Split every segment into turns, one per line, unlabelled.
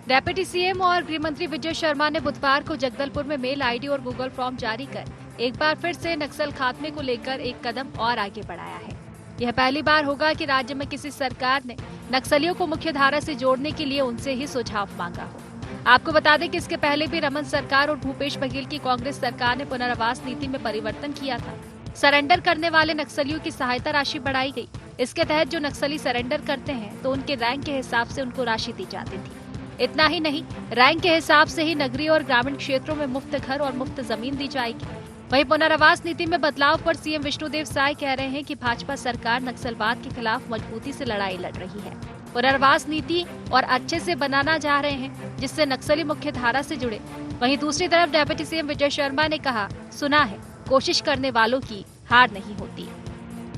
Deputy CM और गृह मंत्री विजय शर्मा ने बुधवार को जगदलपुर में मेल आईडी और गूगल फॉर्म जारी कर एक बार फिर से नक्सल खात्मे को लेकर एक कदम और आगे बढ़ाया है। यह पहली बार होगा कि राज्य में किसी सरकार ने नक्सलियों को मुख्य धारा से जोड़ने के लिए उनसे ही सुझाव मांगा हो। आपको बता दें कि इसके पहले भी रमन सरकार और भूपेश बघेल की कांग्रेस सरकार ने पुनर्वास नीति में परिवर्तन किया था। सरेंडर करने वाले नक्सलियों की सहायता राशि बढ़ाई गई। इसके तहत जो नक्सली सरेंडर करते हैं तो उनके रैंक के हिसाब से उनको राशि दी जाती थी। इतना ही नहीं, रैंक के हिसाब से ही नगरीय और ग्रामीण क्षेत्रों में मुफ्त घर और मुफ्त जमीन दी जाएगी। वहीं पुनर्वास नीति में बदलाव पर सीएम विष्णुदेव साय कह रहे हैं कि भाजपा सरकार नक्सलवाद के खिलाफ मजबूती से लड़ाई लड़ रही है। पुनर्वास नीति और अच्छे से बनाना चाह रहे हैं जिससे नक्सली मुख्य धारा से जुड़े। वहीं दूसरी तरफ डेप्यूटी सीएम विजय शर्मा ने कहा, सुना है कोशिश करने वालों की हार नहीं होती।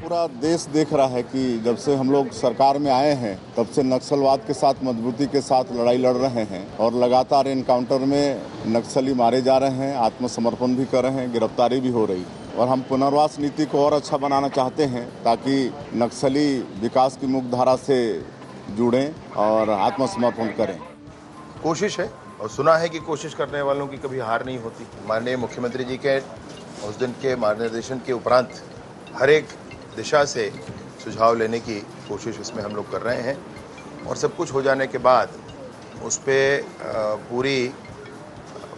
पूरा देश देख रहा है कि जब से हम लोग सरकार में आए हैं तब से नक्सलवाद के साथ मजबूती के साथ लड़ाई लड़ रहे हैं और लगातार एनकाउंटर में नक्सली मारे जा रहे हैं, आत्मसमर्पण भी कर रहे हैं, गिरफ्तारी भी हो रही। और हम पुनर्वास नीति को और अच्छा बनाना चाहते हैं ताकि नक्सली विकास की मुख्य धारा से जुड़ें और आत्मसमर्पण करें।
कोशिश है और सुना है कि कोशिश करने वालों की कभी हार नहीं होती। माननीय मुख्यमंत्री जी के उस दिन के मार्गदर्शन के उपरांत हर एक दिशा से सुझाव लेने की कोशिश इसमें हम लोग कर रहे हैं और सब कुछ हो जाने के बाद उस पर पूरी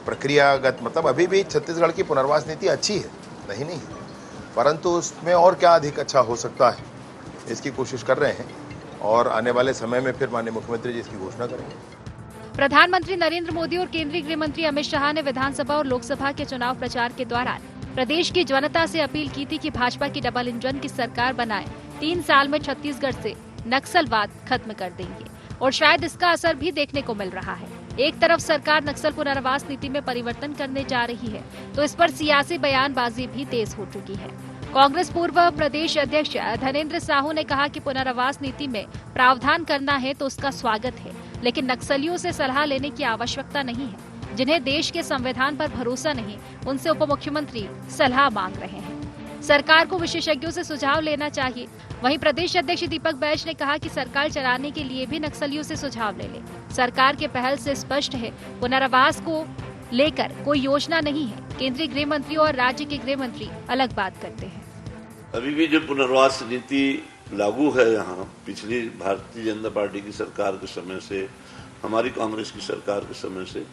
प्रक्रियागत मतलब अभी भी छत्तीसगढ़ की पुनर्वास नीति अच्छी है, नहीं, परंतु उसमें और क्या अधिक अच्छा हो सकता है इसकी कोशिश कर रहे हैं और आने वाले समय में फिर माननीय मुख्यमंत्री जी इसकी घोषणा करेंगे।
प्रधानमंत्री नरेंद्र मोदी और केंद्रीय गृह मंत्री अमित शाह ने विधानसभा और लोकसभा के चुनाव प्रचार के दौरान प्रदेश की जनता से अपील की थी कि भाजपा की डबल इंजन की सरकार बनाए। 3 साल में छत्तीसगढ़ से नक्सलवाद खत्म कर देंगे और शायद इसका असर भी देखने को मिल रहा है। एक तरफ सरकार नक्सल पुनर्वास नीति में परिवर्तन करने जा रही है तो इस पर सियासी बयानबाजी भी तेज हो चुकी है। कांग्रेस पूर्व प्रदेश अध्यक्ष धनेंद्र साहू ने कहा कि पुनर्वास नीति में प्रावधान करना है तो उसका स्वागत है, लेकिन नक्सलियों से सलाह लेने की आवश्यकता नहीं है। जिन्हें देश के संविधान पर भरोसा नहीं, उनसे उप मुख्यमंत्री सलाह मांग रहे हैं। सरकार को विशेषज्ञों से सुझाव लेना चाहिए। वहीं प्रदेश अध्यक्ष दीपक बैज ने कहा कि सरकार चलाने के लिए भी नक्सलियों से सुझाव ले ले। सरकार के पहल से स्पष्ट है, पुनर्वास को लेकर कोई योजना नहीं है। केंद्रीय गृह मंत्री और राज्य के गृह मंत्री अलग बात करते हैं।
अभी भी जो पुनर्वास नीति लागू है यहाँ, पिछली भारतीय जनता पार्टी की सरकार के समय से, हमारी कांग्रेस की सरकार के समय से,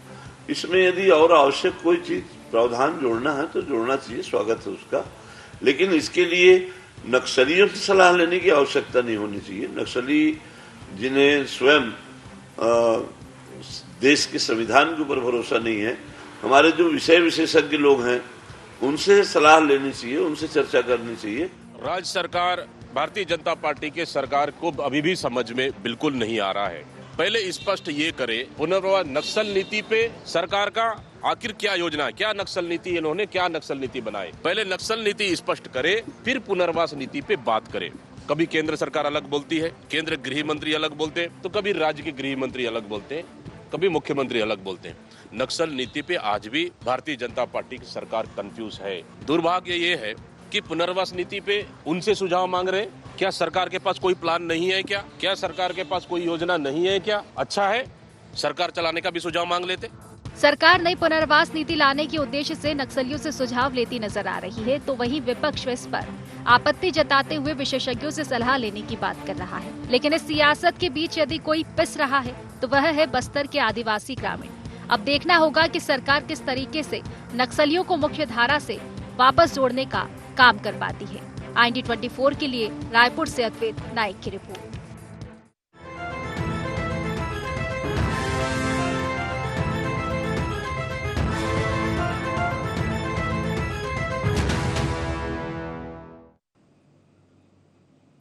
इसमें यदि और आवश्यक कोई चीज प्रावधान जोड़ना है तो जोड़ना चाहिए, स्वागत है उसका। लेकिन इसके लिए नक्सलियों से सलाह लेने की आवश्यकता नहीं होनी चाहिए। नक्सली जिन्हें स्वयं देश के संविधान के ऊपर भरोसा नहीं है, हमारे जो विषय विशेषज्ञ लोग हैं उनसे सलाह लेनी चाहिए, उनसे चर्चा करनी चाहिए।
राज्य सरकार, भारतीय जनता पार्टी के सरकार को अभी भी समझ में बिल्कुल नहीं आ रहा है। पहले स्पष्ट ये करे पुनर्वास नक्सल नीति पे सरकार का आखिर क्या योजना, क्या नक्सल नीति, इन्होंने क्या नक्सल नीति बनाई। पहले नक्सल नीति स्पष्ट करे, फिर पुनर्वास नीति पे बात करे। कभी केंद्र सरकार अलग बोलती है, केंद्र गृह मंत्री अलग बोलते हैं, तो कभी राज्य के गृह मंत्री अलग बोलते हैं, कभी मुख्यमंत्री अलग बोलते हैं। नक्सल नीति पे आज भी भारतीय जनता पार्टी की सरकार कंफ्यूज है। दुर्भाग्य ये है कि पुनर्वास नीति पे उनसे सुझाव मांग रहे हैं। क्या सरकार के पास कोई प्लान नहीं है क्या सरकार के पास कोई योजना नहीं है क्या? अच्छा है, सरकार चलाने का भी सुझाव मांग लेते।
सरकार नई पुनर्वास नीति लाने के उद्देश्य से नक्सलियों से सुझाव लेती नजर आ रही है, तो वहीं विपक्ष इस पर आपत्ति जताते हुए विशेषज्ञों से सलाह लेने की बात कर रहा है। लेकिन इस सियासत के बीच यदि कोई पिस रहा है तो वह है बस्तर के आदिवासी ग्रामीण। अब देखना होगा कि सरकार किस तरीके से नक्सलियों को मुख्य धारा से वापस जोड़ने का काम कर पाती है। IND24 के लिए रायपुर से अद्वैत नाइक की रिपोर्ट।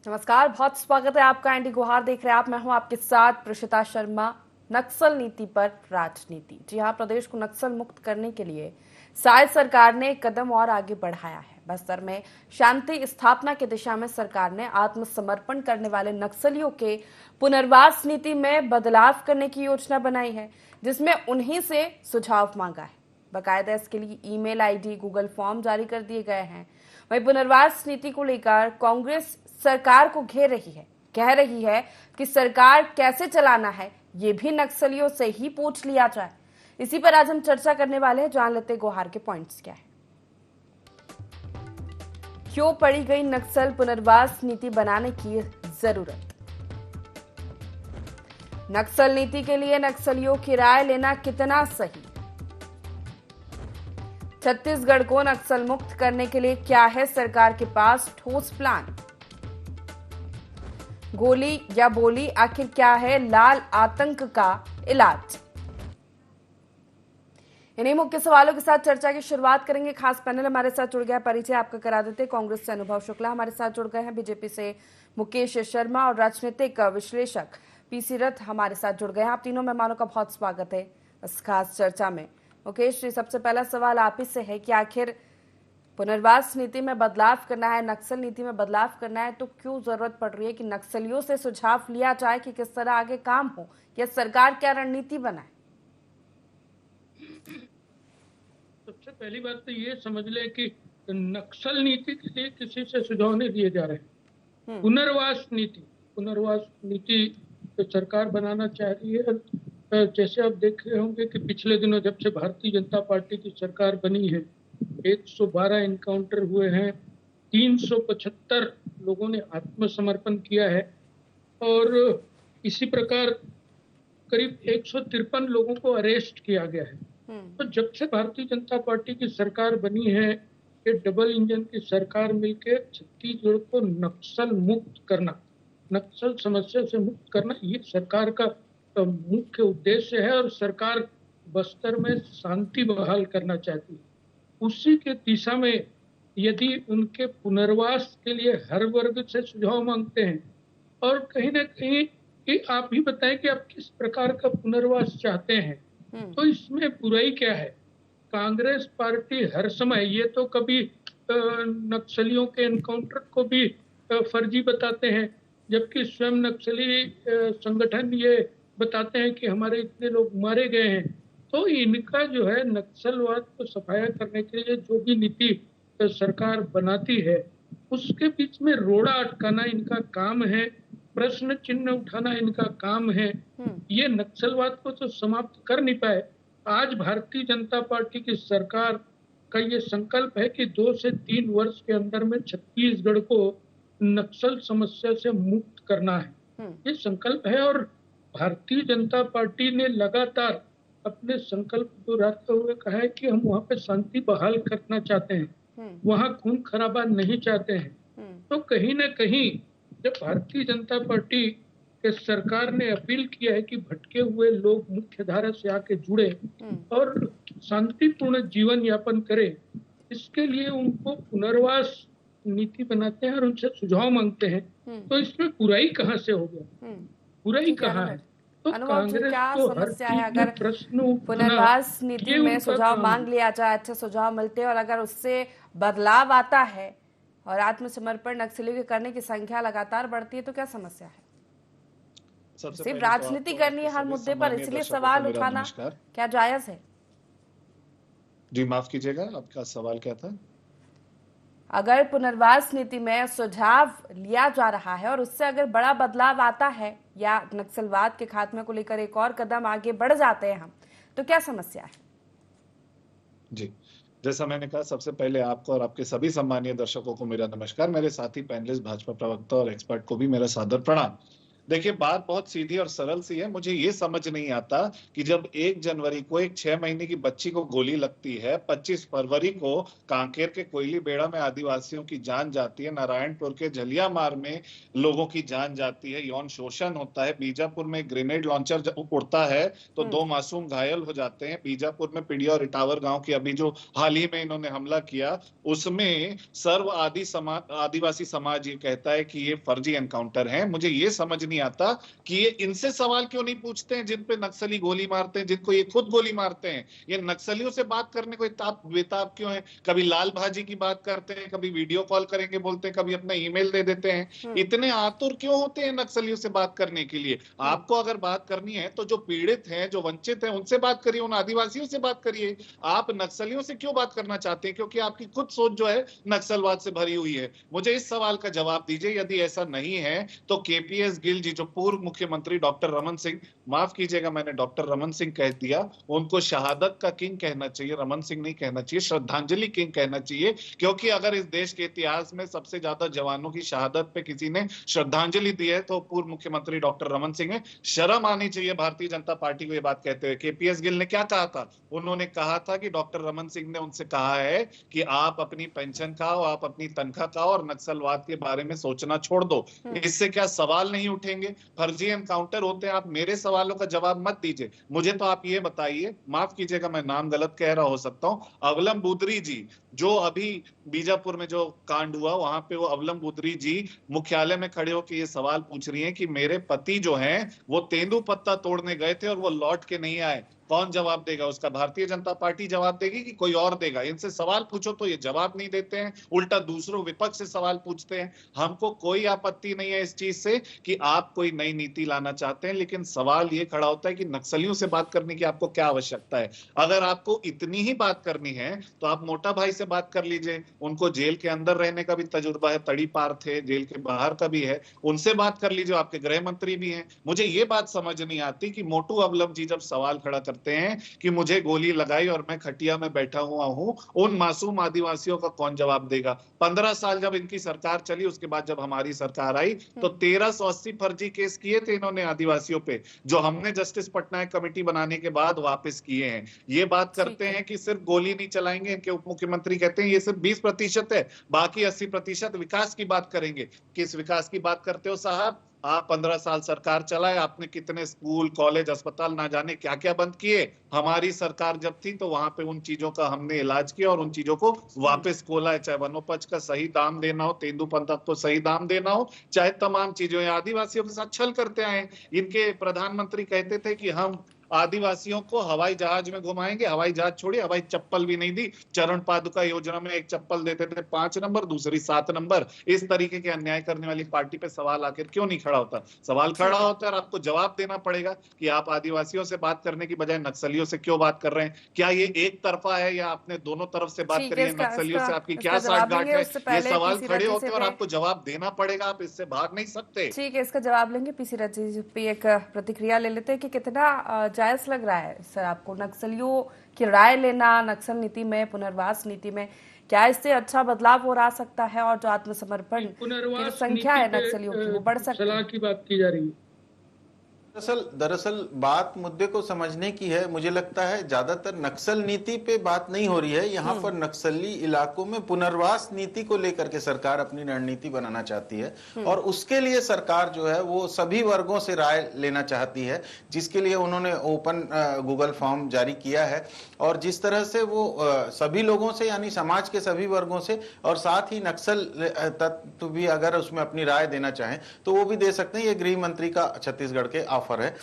नमस्कार, बहुत स्वागत है आपका। IND गुहार देख रहे हैं आप। मैं हूं आपके साथ प्रशिता शर्मा। नक्सल नीति पर राजनीति। जी हां, प्रदेश को नक्सल मुक्त करने के लिए शायद सरकार ने एक कदम और आगे बढ़ाया है। बस्तर में शांति स्थापना की दिशा में सरकार ने आत्मसमर्पण करने वाले नक्सलियों के पुनर्वास नीति में बदलाव करने की योजना बनाई है, जिसमें उन्हीं से सुझाव मांगा है। बाकायदा इसके लिए ईमेल आईडी, गूगल फॉर्म जारी कर दिए गए हैं। वहीं पुनर्वास नीति को लेकर कांग्रेस सरकार को घेर रही है, कह रही है कि सरकार कैसे चलाना है ये भी नक्सलियों से ही पूछ लिया जाए। इसी पर आज हम चर्चा करने वाले हैं। जान लेते गुहार के पॉइंट्स क्या है। क्यों पड़ी गई नक्सल पुनर्वास नीति बनाने की जरूरत? नक्सल नीति के लिए नक्सलियों की राय लेना कितना सही? छत्तीसगढ़ को नक्सल मुक्त करने के लिए क्या है सरकार के पास ठोस प्लान? गोली या बोली, आखिर क्या है लाल आतंक का इलाज? इन्हीं मुख्य सवालों के साथ चर्चा की शुरुआत करेंगे। खास पैनल हमारे साथ जुड़ गया, परिचय आपका करा देते। कांग्रेस से अनुभव शुक्ला हमारे साथ जुड़ गए हैं, बीजेपी से मुकेश शर्मा और राजनीतिक विश्लेषक पीसी रथ हमारे साथ जुड़ गए हैं। आप तीनों मेहमानों का बहुत स्वागत है इस खास चर्चा में। मुकेश जी, सबसे पहला सवाल आप ही से है कि आखिर पुनर्वास नीति में बदलाव करना है, नक्सल नीति में बदलाव करना है, तो क्यों जरूरत पड़ रही है कि नक्सलियों से सुझाव लिया जाए कि किस तरह आगे काम हो, या सरकार क्या रणनीति बनाए?
सबसे पहली बात तो ये समझ ले कि नक्सल नीति के लिए किसी से सुझाव नहीं दिए जा रहे हैं। पुनर्वास नीति तो सरकार बनाना चाह रही है। जैसे आप देख रहे होंगे कि पिछले दिनों जब से भारतीय जनता पार्टी की सरकार बनी है, 112 एनकाउंटर हुए हैं, 375 लोगों ने आत्मसमर्पण किया है और इसी प्रकार करीब 153 लोगों को अरेस्ट किया गया है। तो जब से भारतीय जनता पार्टी की सरकार बनी है, ये डबल इंजन की सरकार मिलकर छत्तीसगढ़ को नक्सल मुक्त करना, नक्सल समस्या से मुक्त करना, ये सरकार का मुख्य उद्देश्य है और सरकार बस्तर में शांति बहाल करना चाहती है। उसी के दिशा में यदि उनके पुनर्वास के लिए हर वर्ग से सुझाव मांगते हैं और कहीं ना कहीं कि आप भी बताएं कि आप किस प्रकार का पुनर्वास चाहते हैं, तो इसमें बुराई क्या है? कांग्रेस पार्टी हर समय ये तो कभी नक्सलियों के एनकाउंटर को भी फर्जी बताते हैं, जबकि स्वयं नक्सली संगठन ये बताते हैं कि हमारे इतने लोग मारे गए हैं। तो इनका जो है नक्सलवाद को सफाया करने के लिए जो भी नीति सरकार बनाती है, उसके बीच में रोड़ा अटकाना इनका काम है, प्रश्न चिन्ह उठाना इनका काम है। ये नक्सलवाद को तो समाप्त कर नहीं पाए। आज भारतीय जनता पार्टी की सरकार का ये संकल्प है कि 2 से 3 वर्ष के अंदर में छत्तीसगढ़ को नक्सल समस्या से मुक्त करना है। ये संकल्प है और भारतीय जनता पार्टी ने लगातार अपने संकल्प दोहराते हुए कहा है कि हम वहाँ पे शांति बहाल करना चाहते हैं, वहाँ खून खराबा नहीं चाहते हैं। तो कहीं ना कहीं जब भारतीय जनता पार्टी के सरकार ने अपील किया है कि भटके हुए लोग मुख्य धारा से आके जुड़े और शांतिपूर्ण जीवन यापन करें, इसके लिए उनको पुनर्वास नीति बनाते हैं और उनसे सुझाव मांगते हैं, तो इसमें बुराई कहाँ से हो गया? बुराई कहाँ है? तो
कांग्रेस क्या समस्या है अगर पुनर्वास नीति में सुझाव मांग लिया जाए, अच्छे सुझाव मिलते हैं और अगर उससे बदलाव आता है और आत्मसमर्पण नक्सलियों के करने की संख्या लगातार बढ़ती है, तो क्या समस्या है? सिर्फ राजनीति करनी है हर मुद्दे पर, इसलिए सवाल उठाना क्या जायज है?
जी माफ कीजिएगा, आपका सवाल क्या था?
अगर पुनर्वास नीति में सुझाव लिया जा रहा है और उससे अगर बड़ा बदलाव आता है या नक्सलवाद के खात्मे को लेकर एक और कदम आगे बढ़ जाते हैं हम, तो क्या समस्या है?
जी, जैसा मैंने कहा, सबसे पहले आपको और आपके सभी सम्मानीय दर्शकों को मेरा नमस्कार। मेरे साथी पैनलिस्ट, भाजपा प्रवक्ता और एक्सपर्ट को भी मेरा सादर प्रणाम। देखिए, बात बहुत सीधी और सरल सी है। मुझे ये समझ नहीं आता कि जब 1 जनवरी को एक 6 महीने की बच्ची को गोली लगती है, 25 फरवरी को कांकेर के कोयली बेड़ा में आदिवासियों की जान जाती है, नारायणपुर के झलियामार में लोगों की जान जाती है, यौन शोषण होता है, बीजापुर में ग्रेनेड लॉन्चर उड़ता है तो 2 मासूम घायल हो जाते हैं, बीजापुर में पिडिया और इटावर गांव की अभी जो हाल ही में इन्होंने हमला किया, उसमें सर्व आदिवासी समाज ये कहता है कि ये फर्जी एनकाउंटर है। मुझे ये समझ नहीं आता कि ये इनसे सवाल क्यों नहीं पूछते हैं जिन पे नक्सली गोली मारते हैं, जिनको ये खुद गोली मारते हैं। ये नक्सलियों से बात करने को बेताब क्यों है? कभी लाल भाजी की बात करते हैं, कभी वीडियो कॉल करेंगे बोलते हैं, कभी अपना ईमेल दे देते हैं। इतने आतुर क्यों होते हैं नक्सलियों से बात करने के लिए? आपको अगर बात करनी है तो जो पीड़ित हैं, जो वंचित हैं, उनसे बात करिए, उन आदिवासियों से बात करिए। आप नक्सलियों से क्यों बात करना चाहते हैं? क्योंकि आपकी खुद सोच जो है नक्सलवाद से भरी हुई है। मुझे इस सवाल का जवाब दीजिए। यदि ऐसा नहीं है तो केपीएस गिल जी, जो पूर्व मुख्यमंत्री डॉक्टर रमन सिंह, माफ कीजिएगा मैंने डॉक्टर रमन सिंह कह दिया, उनको शहादत का किंग कहना चाहिए, रमन सिंह नहीं कहना चाहिए, श्रद्धांजलि किंग कहना चाहिए। क्योंकि अगर इस देश के इतिहास में सबसे ज्यादा जवानों की शहादत पे किसी ने श्रद्धांजलि दी है तो पूर्व मुख्यमंत्री डॉक्टर रमन सिंह है। शर्म आनी चाहिए भारतीय जनता पार्टी को ये बात कहते हुए। केपीएस गिल ने क्या कहा था? उन्होंने कहा था कि डॉक्टर रमन सिंह ने उनसे कहा है कि आप अपनी पेंशन खाओ, आप अपनी तनख्वाह खाओ और नक्सलवाद के बारे में सोचना छोड़ दो। इससे क्या सवाल नहीं उठेंगे? फर्जी एनकाउंटर होते हैं। आप मेरे सवालों का जवाब मत दीजिए, मुझे तो आप ये बताइए, माफ कीजिएगा मैं नाम गलत कह रहा हो सकता हूं, अवलम बुदरी जी, जो अभी बीजापुर में जो कांड हुआ वहां पे वो अवलम बुदरी जी मुख्यालय में खड़े होकर ये सवाल पूछ रही हैं कि मेरे पति जो हैं वो तेंदुपत्ता तोड़ने गए थे और वो लौट के नहीं आए। कौन जवाब देगा उसका? भारतीय जनता पार्टी जवाब देगी कि कोई और देगा? इनसे सवाल पूछो तो ये जवाब नहीं देते हैं, उल्टा दूसरों विपक्ष से सवाल पूछते हैं। हमको कोई आपत्ति नहीं है इस चीज से कि आप कोई नई नीति लाना चाहते हैं, लेकिन सवाल ये खड़ा होता है कि नक्सलियों से बात करने की आपको क्या आवश्यकता है? अगर आपको इतनी ही बात करनी है तो आप मोटा भाई से बात कर लीजिए, उनको जेल के अंदर रहने का भी तजुर्बा है, तड़ी पार थे, जेल के बाहर का भी है, उनसे बात कर लीजिए, आपके गृह मंत्री भी हैं। मुझे ये बात समझ नहीं आती कि मोटू अवलम जी जब सवाल खड़ा करते हैं कि मुझे गोली लगाई और मैं खटिया में बैठा हुआ हूं, उन मासूम आदिवासियों का कौन जवाब देगा? 15 साल जब इनकी सरकार चली, उसके बाद जब हमारी सरकार आई तो 1380 फर्जी केस किए थे इन्होंने आदिवासियों पे, जो हमने जस्टिस पटनायक कमेटी बनाने के बाद वापस किए हैं। ये बात करते हैं कि सिर्फ गोली नहीं चलाएंगे, इनके उप मुख्यमंत्री कहते हैं ये सिर्फ 20% है, बाकी 80% विकास की बात करेंगे। किस विकास की बात करते हो साहब? आप 15 साल सरकार चलाए, आपने कितने स्कूल, कॉलेज, अस्पताल ना जाने क्या क्या बंद किए। हमारी सरकार जब थी तो वहां पे उन चीजों का हमने इलाज किया और उन चीजों को वापस खोला है, चाहे वनोपज का सही दाम देना हो, तेंदुपत्ता को सही दाम देना हो, चाहे तमाम चीजों। आदिवासियों के साथ छल करते आए। इनके प्रधानमंत्री कहते थे कि हम आदिवासियों को हवाई जहाज में घुमाएंगे, हवाई जहाज छोड़िए हवाई चप्पल भी नहीं दी। चरण पादुका योजना में एक चप्पल देते थे 5 नंबर, दूसरी 7 नंबर। इस तरीके के अन्याय करने वाली पार्टी पे सवाल आखिर क्यों नहीं खड़ा होता? सवाल खड़ा होता है और आपको जवाब देना पड़ेगा कि आप आदिवासियों से बात करने की बजाय नक्सलियों से क्यों बात कर रहे हैं। क्या ये एक तरफा है या आपने दोनों तरफ से बात करी है? नक्सलियों से आपकी क्या साठगांठ है? ये सवाल खड़े होते हैं और आपको जवाब देना पड़ेगा, आप इससे भाग नहीं सकते।
ठीक है, इसका जवाब लेंगे। पीसी रजी जी पे एक प्रतिक्रिया ले लेते हैं कि कितना जायज लग रहा है सर आपको नक्सलियों की राय लेना नक्सल नीति में, पुनर्वास नीति में? क्या इससे अच्छा बदलाव हो रहा सकता है और जो आत्मसमर्पण की संख्या है नक्सलियों की वो बढ़ सकती है?
सलाह की बात की जा रही है।
दरअसल बात मुद्दे को समझने की है। मुझे लगता है ज्यादातर नक्सल नीति पे बात नहीं हो रही है यहाँ पर। नक्सली इलाकों में पुनर्वास नीति को लेकर के सरकार अपनी रणनीति बनाना चाहती है और उसके लिए सरकार जो है वो सभी वर्गों से राय लेना चाहती है, जिसके लिए उन्होंने ओपन गूगल फॉर्म जारी किया है। और जिस तरह से वो सभी लोगों से, यानी समाज के सभी वर्गों से, और साथ ही नक्सल तत्व भी अगर उसमें अपनी राय देना चाहें तो वो भी दे सकते हैं। ये गृह मंत्री का छत्तीसगढ़ के ऑफर है।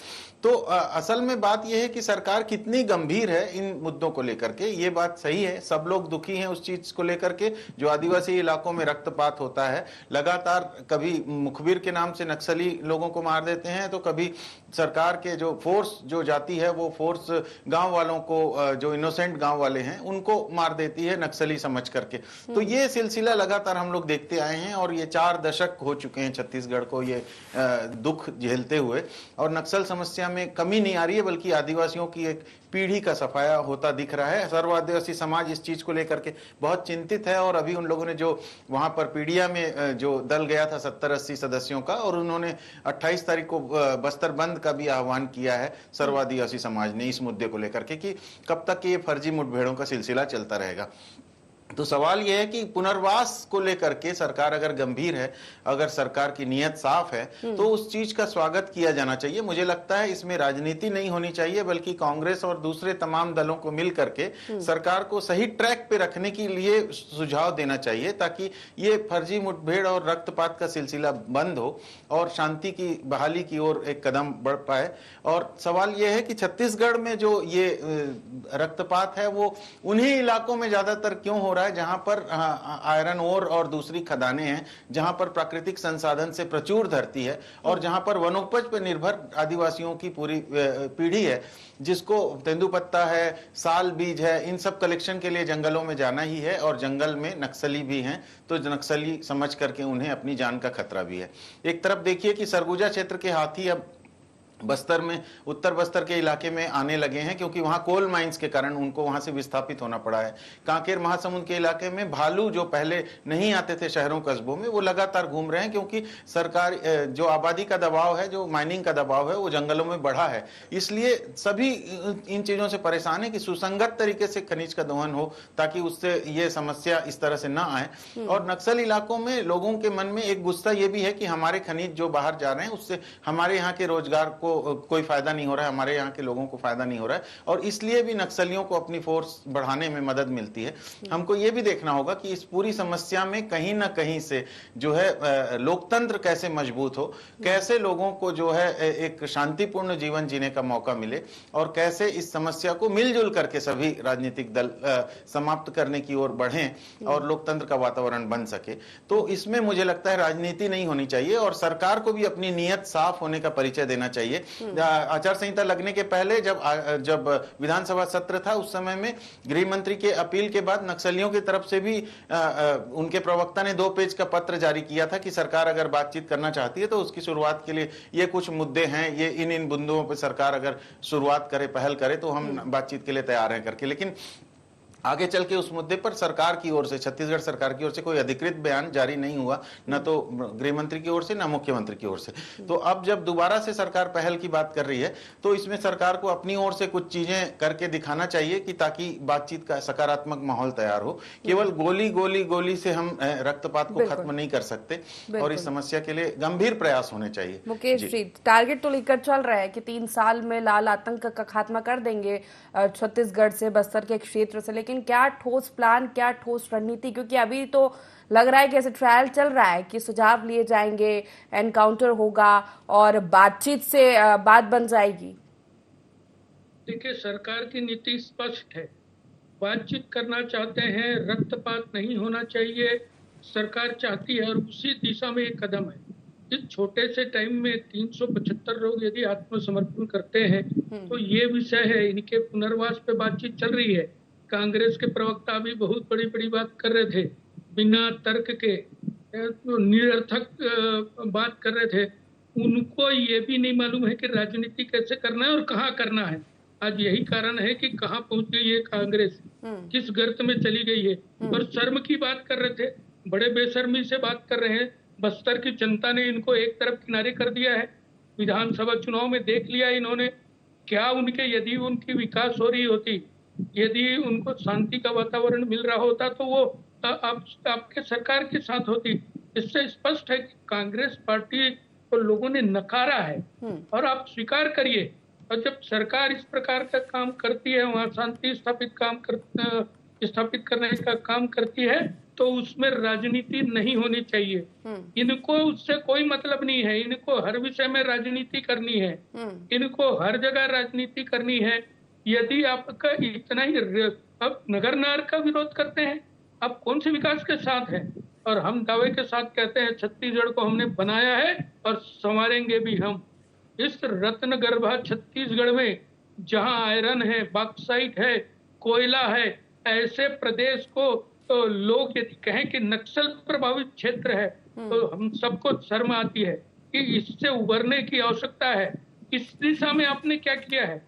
तो असल में बात यह है कि सरकार कितनी गंभीर है इन मुद्दों को लेकर के। ये बात सही है, सब लोग दुखी हैं उस चीज को लेकर के जो आदिवासी इलाकों में रक्तपात होता है। लगातार कभी मुखबिर के नाम से नक्सली लोगों को मार देते हैं, तो कभी सरकार के जो फोर्स जो जाती है वो फोर्स गांव वालों को, जो इनोसेंट गांव वाले हैं, उनको मार देती है नक्सली समझ करके। तो ये सिलसिला लगातार हम लोग देखते आए हैं और ये 4 दशक हो चुके हैं छत्तीसगढ़ को ये दुख झेलते हुए। और नक्सल समस्या में कमी नहीं आ रही है, बल्कि आदिवासियों की एक पीढ़ी का सफाया होता दिख रहा है। सर्व आदिवासी समाज इस चीज को लेकर के बहुत चिंतित है। और अभी उन लोगों ने जो वहां पर पीडिया में जो दल गया था 70-80 सदस्यों का, और उन्होंने 28 तारीख को बस्तर बंद का भी आह्वान किया है सर्व आदिवासी समाज ने इस मुद्दे को लेकर के कि कब तक ये फर्जी मुठभेड़ों का सिलसिला चलता रहेगा। तो सवाल यह है कि पुनर्वास को लेकर के सरकार अगर गंभीर है, अगर सरकार की नीयत साफ है, तो उस चीज का स्वागत किया जाना चाहिए। मुझे लगता है इसमें राजनीति नहीं होनी चाहिए, बल्कि कांग्रेस और दूसरे तमाम दलों को मिल करके सरकार को सही ट्रैक पे रखने के लिए सुझाव देना चाहिए, ताकि ये फर्जी मुठभेड़ और रक्तपात का सिलसिला बंद हो और शांति की बहाली की ओर एक कदम बढ़ पाए। और सवाल यह है कि छत्तीसगढ़ में जो ये रक्तपात है वो उन्हीं इलाकों में ज्यादातर क्यों हो रहा रहा है जहां पर आयरन ओर और दूसरी खदानें हैं, जहां पर प्राकृतिक संसाधन से प्रचुर धरती है और जहां पर वनोपज पर निर्भर आदिवासियों की पूरी पीढ़ी है, जिसको तेंदुपत्ता है, साल बीज है, इन सब कलेक्शन के लिए जंगलों में जाना ही है और जंगल में नक्सली भी हैं, तो नक्सली समझ करके उन्हें अपनी जान का खतरा भी है। एक तरफ देखिए कि सरगुजा क्षेत्र के हाथी अब बस्तर में, उत्तर बस्तर के इलाके में आने लगे हैं, क्योंकि वहां कोल माइंस के कारण उनको वहां से विस्थापित होना पड़ा है। कांकेर महासमुंद के इलाके में भालू जो पहले नहीं आते थे शहरों कस्बों में, वो लगातार घूम रहे हैं, क्योंकि सरकार जो आबादी का दबाव है, जो माइनिंग का दबाव है, वो जंगलों में बढ़ा है। इसलिए सभी इन चीजों से परेशान है कि सुसंगत तरीके से खनिज का दोहन हो, ताकि उससे ये समस्या इस तरह से ना आए। और नक्सल इलाकों में लोगों के मन में एक गुस्सा ये भी है कि हमारे खनिज जो बाहर जा रहे हैं, उससे हमारे यहाँ के रोजगार को कोई फायदा नहीं हो रहा है, हमारे यहाँ के लोगों को फायदा नहीं हो रहा है, और इसलिए भी नक्सलियों को अपनी फोर्स बढ़ाने में मदद मिलती है। हमको ये भी देखना होगा कि इस पूरी समस्या में कहीं ना कहीं से जो है लोकतंत्र कैसे मजबूत हो, कैसे लोगों को जो है एक शांतिपूर्ण जीवन जीने का मौका मिले, और कैसे इस समस्या को मिलजुल करके सभी राजनीतिक दल समाप्त करने की ओर बढ़ें और लोकतंत्र का वातावरण बन सके। तो इसमें मुझे लगता है राजनीति नहीं होनी चाहिए, और सरकार को भी अपनी नीयत साफ होने का परिचय देना चाहिए। आचार संहिता लगने के पहले जब विधानसभा सत्र था, उस समय में गृह मंत्री के अपील के बाद नक्सलियों की तरफ से भी उनके प्रवक्ता ने 2 पेज का पत्र जारी किया था कि सरकार अगर बातचीत करना चाहती है तो उसकी शुरुआत के लिए ये कुछ मुद्दे हैं, ये इन बिंदुओं पर सरकार अगर शुरुआत करे, पहल करे, तो हम बातचीत के लिए तैयार हैं करके। लेकिन आगे चल के उस मुद्दे पर सरकार की ओर से, छत्तीसगढ़ सरकार की ओर से कोई अधिकृत बयान जारी नहीं हुआ, न तो गृह मंत्री की ओर से, न मुख्यमंत्री की ओर से। तो अब जब दोबारा से सरकार पहल की बात कर रही है, तो इसमें सरकार को अपनी ओर से कुछ चीजें करके दिखाना चाहिए कि ताकि बातचीत का सकारात्मक माहौल तैयार हो। केवल गोली से हम रक्तपात को खत्म नहीं कर सकते, और इस समस्या के लिए गंभीर प्रयास होने चाहिए।
मुकेश जी, टारगेट तो लेकर चल रहा है कि 3 साल में लाल आतंक का खात्मा कर देंगे छत्तीसगढ़ से, बस्तर के क्षेत्र से, लेकिन क्या ठोस प्लान, क्या ठोस रणनीति? क्योंकि अभी तो लग रहा है कि ऐसे ट्रायल चल रहा है कि सुझाव लिए जाएंगे, एनकाउंटर होगा और बातचीत से बात बन जाएगी।
देखिए, सरकार की नीति स्पष्ट है, बातचीत करना चाहते हैं, रक्तपात नहीं होना चाहिए, सरकार चाहती है, और उसी दिशा में एक कदम है। इस छोटे से टाइम में 375 लोग यदि आत्मसमर्पण करते हैं, तो ये विषय है, इनके पुनर्वास पे बातचीत चल रही है। कांग्रेस के प्रवक्ता भी बहुत बड़ी बड़ी बात कर रहे थे, बिना तर्क के निरर्थक बात कर रहे थे। उनको ये भी नहीं मालूम है कि राजनीति कैसे करना है और कहाँ करना है। आज यही कारण है कि कहाँ पहुंच गई है कांग्रेस, किस गर्त में चली गई है। और शर्म की बात कर रहे थे, बड़े बेशर्मी से बात कर रहे हैं। बस्तर की जनता ने इनको एक तरफ किनारे कर दिया है। विधानसभा चुनाव में देख लिया इन्होंने, क्या उनके, यदि उनकी विकास हो रही होती, यदि उनको शांति का वातावरण मिल रहा होता, तो वो आपके सरकार के साथ होती। इससे स्पष्ट है कि कांग्रेस पार्टी को लोगों ने नकारा है, और आप स्वीकार करिए। और जब सरकार इस प्रकार का काम करती है, वहाँ शांति स्थापित करने का काम करती है, तो उसमें राजनीति नहीं होनी चाहिए। इनको उससे कोई मतलब नहीं है, इनको हर विषय में राजनीति करनी है, इनको हर जगह राजनीति करनी है। यदि आपका इतना ही, अब नगर नार का विरोध करते हैं, आप कौन से विकास के साथ हैं? और हम दावे के साथ कहते हैं छत्तीसगढ़ को हमने बनाया है और संवारेंगे भी हम। इस रत्न गर्भा छत्तीसगढ़ में जहां आयरन है, बॉक्साइट है, कोयला है, ऐसे प्रदेश को तो लोग यदि कहें कि नक्सल प्रभावित क्षेत्र है, तो हम सबको शर्म आती है कि इससे उबरने की आवश्यकता है। इस दिशा में आपने क्या किया है?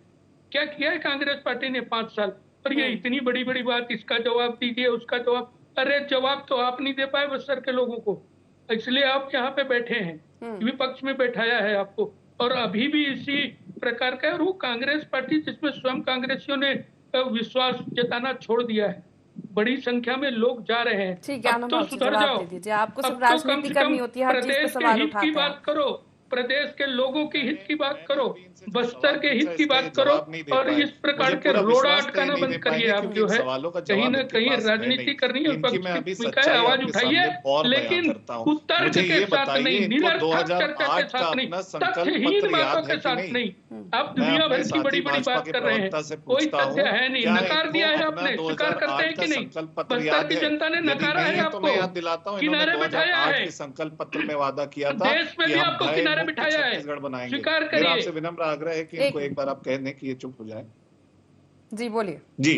क्या किया है कांग्रेस पार्टी ने 5 साल? और ये इतनी बड़ी बड़ी बात, इसका जवाब दीजिए, उसका जवाब। अरे जवाब तो आप नहीं दे पाए बस्तर के लोगों को, इसलिए आप यहाँ पे बैठे हैं, विपक्ष में बैठाया है आपको। और अभी भी इसी प्रकार का, और वो कांग्रेस पार्टी जिसमें स्वयं कांग्रेसियों ने विश्वास जताना छोड़ दिया है, बड़ी संख्या में लोग जा रहे हैं।
ठीक है,
अब तो सुधर जाओ,
आपको सिर्फ राजनीति करनी होती है, हर चीज पे सवाल उठाते हैं।
बात करो, प्रदेश के लोगों की हित की बात करो, बस्तर के हित की बात करो, और इस प्रकार के रोड़ा अटकाना बंद करिए। आप जो है कहीं ना कहीं राजनीति करनी है, विपक्ष की भूमिका है, आवाज उठाइए, लेकिन उत्तर के साथ नहीं, निरर्थक चर्चा के साथ नहीं, तथ्यहीन बातों के साथ नहीं। आप दुनिया भर की बड़ी बड़ी बात कर रहे हैं, कोई तथ्य है नहीं। नकार दिया है आपने, स्वीकार करते हैं कि नहीं? बस्तर की जनता ने नकारा है आपको, किनारे बिठाया है,
संकल्प पत्र में वादा किया था,
देश में भी आपको किनारे बिठाया है, स्वीकार करिए।
आपसे विनम्र आग्रह है कि इनको एक बार आप कह दें कि ये चुप हो जाए।
जी बोलिए।
जी,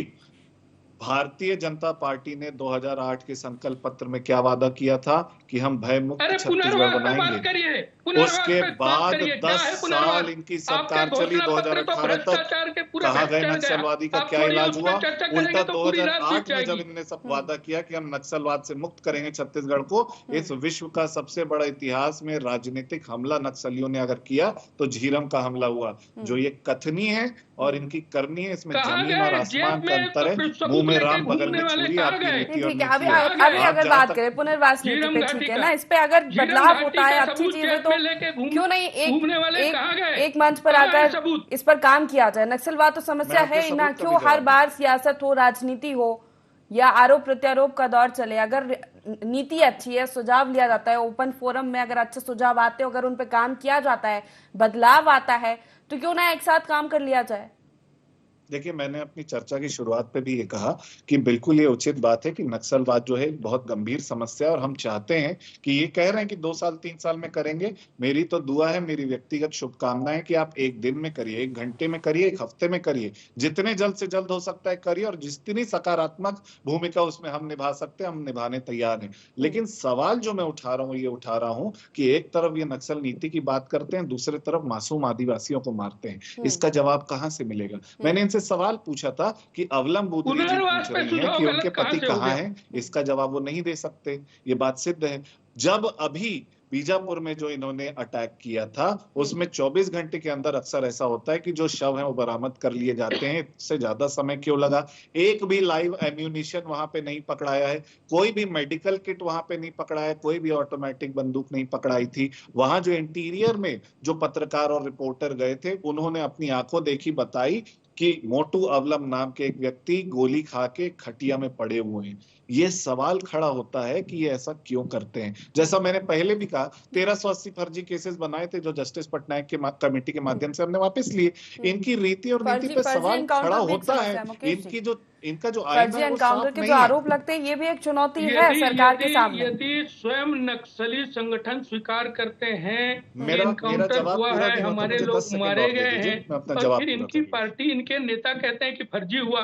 भारतीय जनता पार्टी ने 2008 के संकल्प पत्र में क्या वादा किया था कि हम भय मुक्त छत्तीसगढ़ बनाएंगे। उसके बाद 10 साल इनकी सरकार चली, 2018 तक कहा गया नक्सलवादी का क्या इलाज हुआ? उल्टा 2008 में जब इन्होंने सब वादा किया कि हम नक्सलवाद से मुक्त करेंगे छत्तीसगढ़ को, इस विश्व का सबसे बड़ा इतिहास में राजनीतिक हमला नक्सलियों ने अगर किया तो झीरम का हमला हुआ। जो ये कथनी है और इनकी करनी है, इसमें जमीन और आसमान का अंतर है। मुंह में राम बगल में छुरी, आपकी नीति और नीति।
अभी अगर बात करें पुनर्वास नीति पे, ठीक है ना, इस पे अगर बदलाव होता है, अच्छी चीजें, तो क्यों नहीं एक मंच पर आकर इस पर काम किया जाए? नक्सलवाद तो समस्या है ही ना, क्यों हर बार सियासत हो, राजनीति हो या आरोप प्रत्यारोप का दौर चले? अगर नीति अच्छी है, सुझाव लिया जाता है, ओपन फोरम में अगर अच्छे सुझाव आते हैं, अगर उन पे काम किया जाता है, बदलाव आता है, तो क्यों ना एक साथ काम कर लिया जाए?
देखिए, मैंने अपनी चर्चा की शुरुआत पे भी ये कहा कि बिल्कुल ये उचित बात है कि नक्सलवाद जो है बहुत गंभीर समस्या है, और हम चाहते हैं कि ये कह रहे हैं कि 2 साल 3 साल में करेंगे। मेरी तो दुआ है, मेरी व्यक्तिगत शुभकामनाएं कि आप 1 दिन में करिए, 1 घंटे में करिए, 1 हफ्ते में करिए, जितने जल्द से जल्द हो सकता है करिए, और जितनी सकारात्मक भूमिका उसमें हम निभा सकते हैं हम निभाने तैयार हैं। लेकिन सवाल जो मैं उठा रहा हूँ, ये उठा रहा हूँ कि एक तरफ ये नक्सल नीति की बात करते हैं, दूसरी तरफ मासूम आदिवासियों को मारते हैं। इसका जवाब कहां से मिलेगा? मैंने इनसे सवाल पूछा था कि अवलम बुदरी जी पूछ रही हैं कि उनके पति कहाँ हैं, इसका जवाब वो नहीं दे सकते, ये बात सिद्ध है। जब अभी बीजापुर में जो इन्होंने अटैक किया था, उसमें 24 घंटे के अंदर अक्सर ऐसा होता है कि जो शव है वो बरामद कर लिए जाते हैं। इससे ज्यादा समय क्यों लगा? एक भी लाइव एम्यूनिशन वहां पे नहीं पकड़ाया है, कोई भी मेडिकल किट वहां पे नहीं पकड़ाया, कोई भी ऑटोमेटिक बंदूक नहीं पकड़ाई थी। वहां जो इंटीरियर में जो पत्रकार और रिपोर्टर गए थे, उन्होंने अपनी आंखों देखी बताई कि मोटू अवलम नाम के एक व्यक्ति गोली खा के खटिया में पड़े हुए हैं। ये सवाल खड़ा होता है कि ये ऐसा क्यों करते हैं? जैसा मैंने पहले भी कहा, 1380 फर्जी केसेस बनाए थे जो जस्टिस पटनायक के कमेटी के माध्यम से हमने वापस लिए। इनकी रीति और नीति पे सवाल खड़ा होता है। इनका जो
फर्जी एनकाउंटर के जो आरोप लगते हैं, ये भी एक चुनौती है सरकार के सामने।
यदि स्वयं नक्सली संगठन स्वीकार करते हैं एनकाउंटर हुआ है, हमारे लोग मारे गए हैं, और फिर इनकी पार्टी, इनके नेता कहते हैं कि फर्जी हुआ,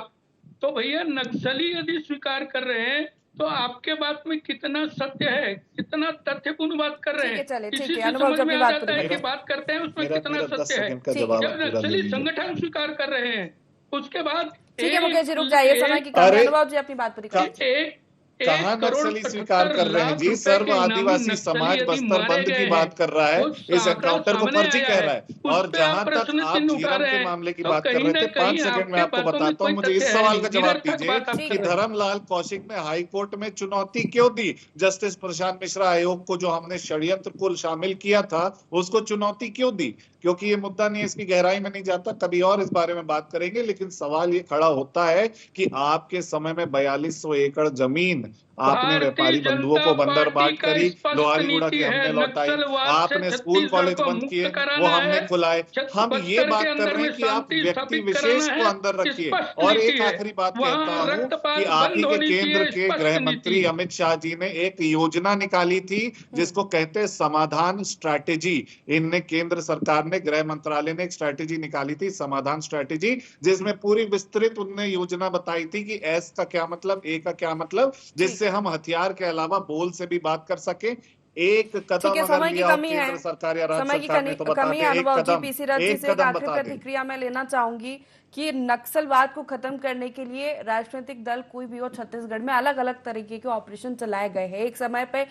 तो भैया नक्सली यदि स्वीकार कर रहे हैं तो आपके बात में कितना सत्य है, कितना तथ्यपूर्ण बात कर रहे हैं, इसी से समझ में आ जाता है कि बात करते हैं उसमें कितना सत्य है। जब नक्सली संगठन स्वीकार कर रहे हैं, उसके बाद
ठीक है मुकेश जी रुक जाइए, समय की कमी है। अनुभव जी अपनी बात पूरी
कहाँ नक्सली स्वीकार कर रहे हैं जी? सर्व आदिवासी समाज बस्तर बंद की बात कर रहा है, इस एनकाउंटर को फर्जी कह रहा है। और जहां तक आप झीरम के मामले की बात कर रहे थे, 5 सेकंड में आपको बताता हूं, मुझे इस सवाल का जवाब दीजिए कि धर्मलाल कौशिक ने हाई कोर्ट में चुनौती क्यों दी? जस्टिस प्रशांत मिश्रा आयोग को जो हमने षड्यंत्र को शामिल किया था, उसको चुनौती क्यों दी? क्योंकि ये मुद्दा नहीं, इसकी गहराई में नहीं जाता, कभी और इस बारे में बात करेंगे। लेकिन सवाल ये खड़ा होता है कि आपके समय में 4200 एकड़ जमीन आपने व्यापारी बंधुओं को बंदर बांट करी, लोहारीगुड़ा की हमने लौटाई, आपने स्कूल कॉलेज बंद किए, वो हमने खुलाए। हम ये बात कर रहे हैं कि आप व्यक्ति विशेष को अंदर रखिए। और एक आखिरी बात कहता हूँ कि आप ही के केंद्र के गृह मंत्री अमित शाह जी ने एक योजना निकाली थी जिसको कहते हैं समाधान स्ट्रैटेजी। इनने केंद्र सरकार ने, गृह मंत्रालय ने एक स्ट्रैटेजी निकाली थी, समाधान स्ट्रैटेजी, जिसमें पूरी विस्तृत उनने योजना बताई थी कि एस का क्या मतलब, ए का क्या मतलब, जिससे हम हथियार के अलावा बोल से भी बात कर सके। एक कदम अगर लिया हो केंद्र सरकार या राज्य सरकार ने तो बताते हैं एक कदम बता दें।
प्रतिक्रिया मैं लेना चाहूंगी कि नक्सलवाद को खत्म करने के लिए राजनीतिक दल कोई भी हो, छत्तीसगढ़ में अलग अलग तरीके के ऑपरेशन चलाए गए हैं। एक समय पे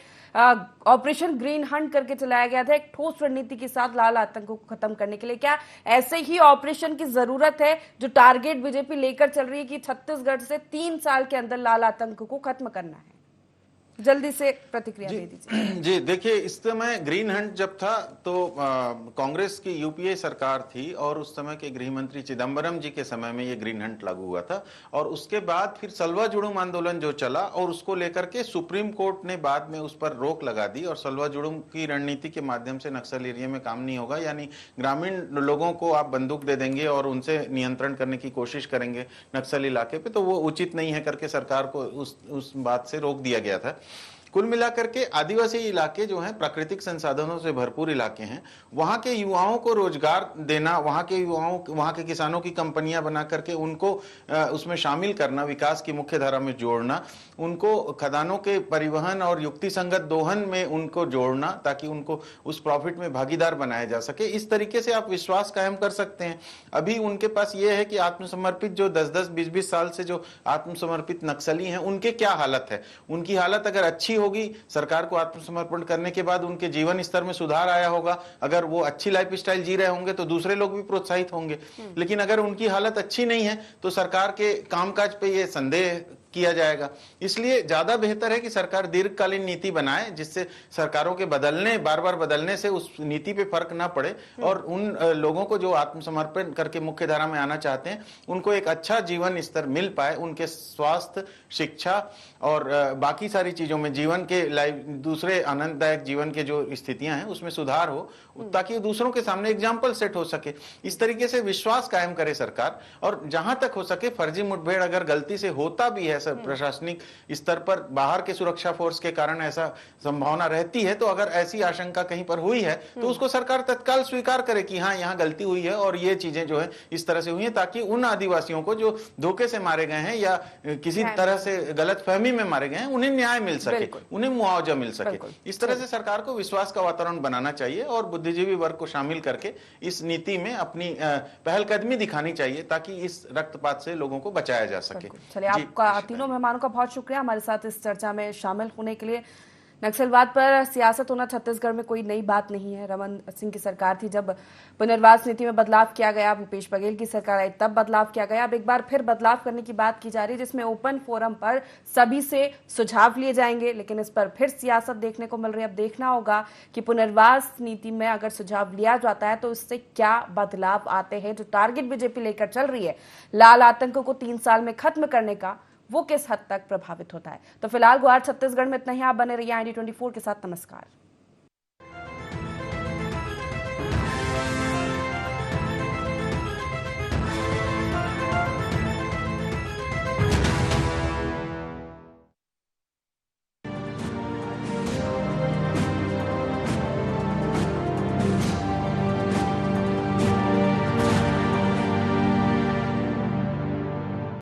ऑपरेशन ग्रीन हंट करके चलाया गया था, एक ठोस रणनीति के साथ लाल आतंक को खत्म करने के लिए। क्या ऐसे ही ऑपरेशन की जरूरत है जो टारगेट बीजेपी लेकर चल रही है कि छत्तीसगढ़ से 3 साल के अंदर लाल आतंक को खत्म करना है? जल्दी से प्रतिक्रिया दे दीजिए।
जी देखिए, इस समय ग्रीन हंट जब था तो कांग्रेस की यूपीए सरकार थी और उस समय के गृह मंत्री चिदम्बरम जी के समय में ये ग्रीन हंट लागू हुआ था। और उसके बाद फिर सलवा जुड़ुम आंदोलन जो चला और उसको लेकर के सुप्रीम कोर्ट ने बाद में उस पर रोक लगा दी और सलवा जुड़ुम की रणनीति के माध्यम से नक्सल एरिया में काम नहीं होगा, यानी ग्रामीण लोगों को आप बंदूक दे देंगे और उनसे नियंत्रण करने की कोशिश करेंगे नक्सल इलाके पे, तो वो उचित नहीं है करके सरकार को उस बात से रोक दिया गया था। कुल मिलाकर के आदिवासी इलाके जो हैं प्राकृतिक संसाधनों से भरपूर इलाके हैं, वहां के युवाओं को रोजगार देना, वहां के युवाओं, वहां के किसानों की कंपनियां बना करके उनको उसमें शामिल करना, विकास की मुख्य धारा में जोड़ना, उनको खदानों के परिवहन और युक्ति संगत दोहन में उनको जोड़ना ताकि उनको उस प्रॉफिट में भागीदार बनाया जा सके। इस तरीके से आप विश्वास कायम कर सकते हैं। अभी उनके पास ये है कि आत्मसमर्पित जो 10-10, 20-20 साल से जो आत्मसमर्पित नक्सली हैं, उनके क्या हालत है। उनकी हालत अगर अच्छी होगी, सरकार को आत्मसमर्पण करने के बाद उनके जीवन स्तर में सुधार आया होगा, अगर वो अच्छी लाइफ स्टाइल जी रहे होंगे तो दूसरे लोग भी प्रोत्साहित होंगे। लेकिन अगर उनकी हालत अच्छी नहीं है तो सरकार के कामकाज पे ये संदेह किया जाएगा। इसलिए ज्यादा बेहतर है कि सरकार दीर्घकालीन नीति बनाए जिससे सरकारों के बार बार बदलने से उस नीति पे फर्क ना पड़े और उन लोगों को जो आत्मसमर्पण करके मुख्य धारा में आना चाहते हैं उनको एक अच्छा जीवन स्तर मिल पाए, उनके स्वास्थ्य, शिक्षा और बाकी सारी चीजों में जीवन के दूसरे आनंददायक जीवन के जो स्थितियां हैं उसमें सुधार हो, ताकि दूसरों के सामने एग्जाम्पल सेट हो सके। इस तरीके से विश्वास कायम करे सरकार। और जहां तक हो सके फर्जी मुठभेड़ अगर गलती से होता भी है प्रशासनिक स्तर पर, बाहर के सुरक्षा फोर्स के कारण ऐसा संभावना रहती है, तो अगर ऐसी आशंका कहीं पर हुई है तो उसको सरकार तत्काल स्वीकार करे कि हाँ यहाँ गलती हुई है और ये चीजें जो है इस तरह से हुई है, ताकि उन आदिवासियों को जो धोखे से मारे गए हैं या किसी तरह से गलत फहमी में मारे गए हैं उन्हें न्याय मिल सके, उन्हें मुआवजा मिल सके। इस तरह से सरकार को विश्वास का वातावरण बनाना चाहिए और बुद्धिजीवी वर्ग को शामिल करके इस नीति में अपनी पहलकदमी दिखानी चाहिए ताकि इस रक्तपात से लोगों को बचाया जा सके।
चलिए, आपका तीनों मेहमानों का बहुत शुक्रिया हमारे साथ इस चर्चा में शामिल होने के लिए। नक्सलवाद पर सियासत होना छत्तीसगढ़ में कोई नई बात नहीं है। रमन सिंह की सरकार थी जब पुनर्वास नीति में बदलाव किया गया, भूपेश बघेल की सरकार आई तब बदलाव किया गया। अब एक बार फिर बदलाव करने की बात की जा रही है जिसमें ओपन फोरम पर सभी से सुझाव लिए जाएंगे, लेकिन इस पर फिर सियासत देखने को मिल रही है। अब देखना होगा कि पुनर्वास नीति में अगर सुझाव लिया जाता है तो इससे क्या बदलाव आते हैं। जो टारगेट बीजेपी लेकर चल रही है लाल आतंक को 3 साल में खत्म करने का, वो किस हद तक प्रभावित होता है। तो फिलहाल गुहार छत्तीसगढ़ में इतना ही। आप बने रहिए ID24 के साथ। नमस्कार।